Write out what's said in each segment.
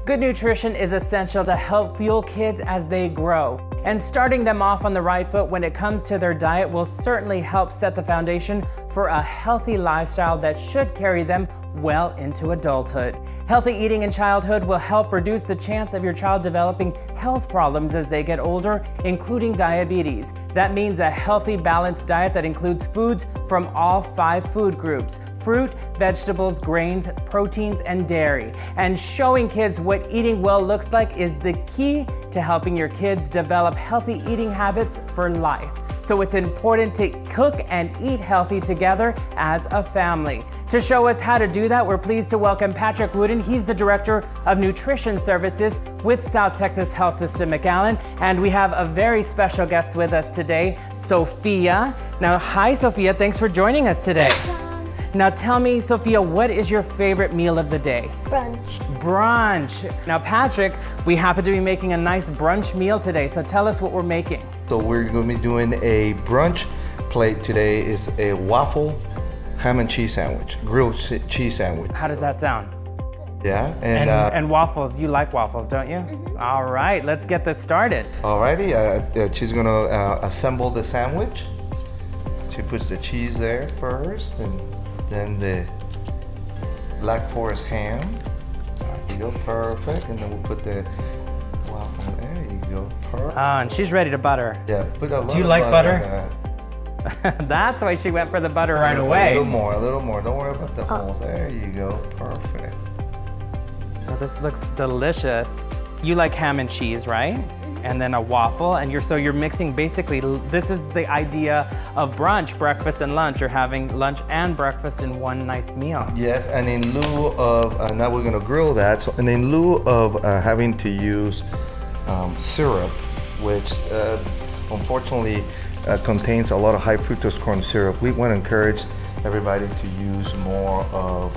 Good nutrition is essential to help fuel kids as they grow. And starting them off on the right foot when it comes to their diet will certainly help set the foundation for a healthy lifestyle that should carry them well into adulthood. Healthy eating in childhood will help reduce the chance of your child developing health problems as they get older, including diabetes. That means a healthy, balanced diet that includes foods from all 5 food groups: fruit, vegetables, grains, proteins, and dairy. And showing kids what eating well looks like is the key to helping your kids develop healthy eating habits for life. So it's important to cook and eat healthy together as a family. To show us how to do that, we're pleased to welcome Patrick Woodin. He's the Director of Nutrition Services with South Texas Health System McAllen. And we have a very special guest with us today, Sophia. Now, hi, Sophia. Thanks for joining us today. Now tell me, Sophia, what is your favorite meal of the day? Brunch. Brunch. Now, Patrick, we happen to be making a nice brunch meal today, so tell us what we're making. So we're going to be doing a brunch plate today. Is a waffle ham and cheese sandwich, grilled cheese sandwich. How does that sound? Yeah. And waffles, you like waffles, don't you? Mm-hmm. All right, let's get this started. Alrighty, she's going to assemble the sandwich. She puts the cheese there first, and then the Black Forest ham. There you go, perfect. And then we'll put the waffle. There you go, perfect. And she's ready to butter. Yeah, put a little. Do you like butter? That's why she went for the butter right away. A little more. Don't worry about the holes. There you go, perfect. Well, this looks delicious. You like ham and cheese, right? And then a waffle, and you're mixing basically, this is the idea of brunch, breakfast and lunch. You're having lunch and breakfast in one nice meal. Yes, and in lieu of, now we're gonna grill that, so, and in lieu of having to use syrup, which unfortunately contains a lot of high fructose corn syrup, we want to encourage everybody to use more of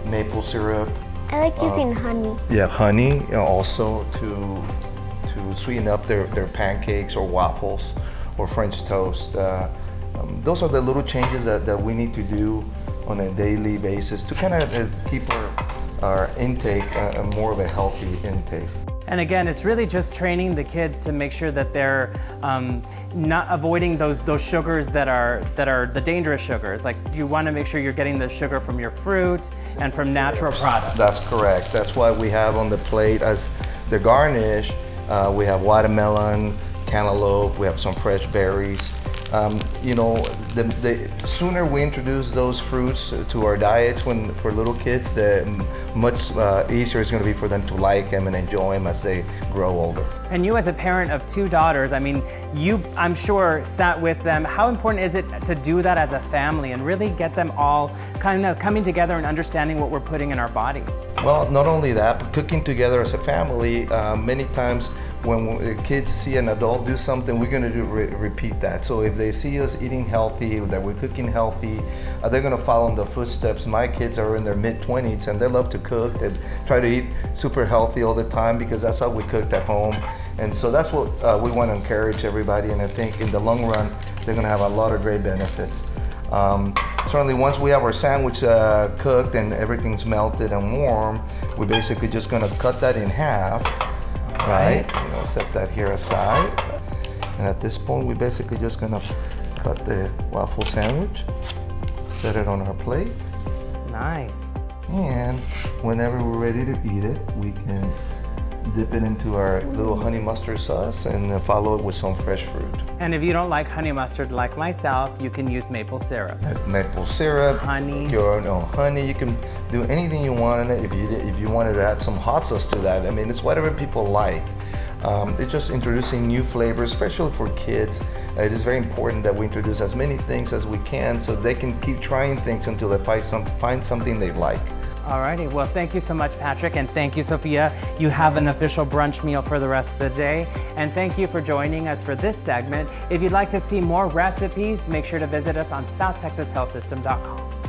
maple syrup. I like using honey. Yeah, honey also to sweeten up their pancakes or waffles or French toast. Those are the little changes that we need to do on a daily basis to kind of keep our intake more of a healthy intake. And again, it's really just training the kids to make sure that they're not avoiding those sugars that are the dangerous sugars. Like, you want to make sure you're getting the sugar from your fruit and from natural products. That's correct. That's why we have on the plate as the garnish, we have watermelon, cantaloupe, we have some fresh berries. You know, the sooner we introduce those fruits to our diets for little kids, the much easier it's going to be for them to like them and enjoy them as they grow older. And you, as a parent of 2 daughters, I mean, you, I'm sure, sat with them. How important is it to do that as a family and really get them all kind of coming together and understanding what we're putting in our bodies? Well, not only that, but cooking together as a family, many times when kids see an adult do something, we're going to repeat that. So if they see us eating healthy, that we're cooking healthy, they're going to follow in the footsteps. My kids are in their mid-20s and they love to cook. They try to eat super healthy all the time because that's how we cooked at home. And so that's what we want to encourage everybody. And I think in the long run, they're going to have a lot of great benefits. Certainly once we have our sandwich cooked and everything's melted and warm, we're basically just going to cut that in half. Right, you know, set that here aside, and at this point we're basically just gonna cut the waffle sandwich, set it on our plate. Nice. And whenever we're ready to eat it, we can dip it into our little honey mustard sauce and follow it with some fresh fruit. And if you don't like honey mustard like myself, you can use maple syrup. Maple syrup, honey. Honey. You can do anything you want in it. If you wanted to add some hot sauce to that, I mean, it's whatever people like. It's just introducing new flavors, especially for kids. It is very important that we introduce as many things as we can so they can keep trying things until they find something they like. Alrighty, well, thank you so much, Patrick, and thank you, Sophia. You have an official brunch meal for the rest of the day. And thank you for joining us for this segment. If you'd like to see more recipes, make sure to visit us on southtexashealthsystem.com.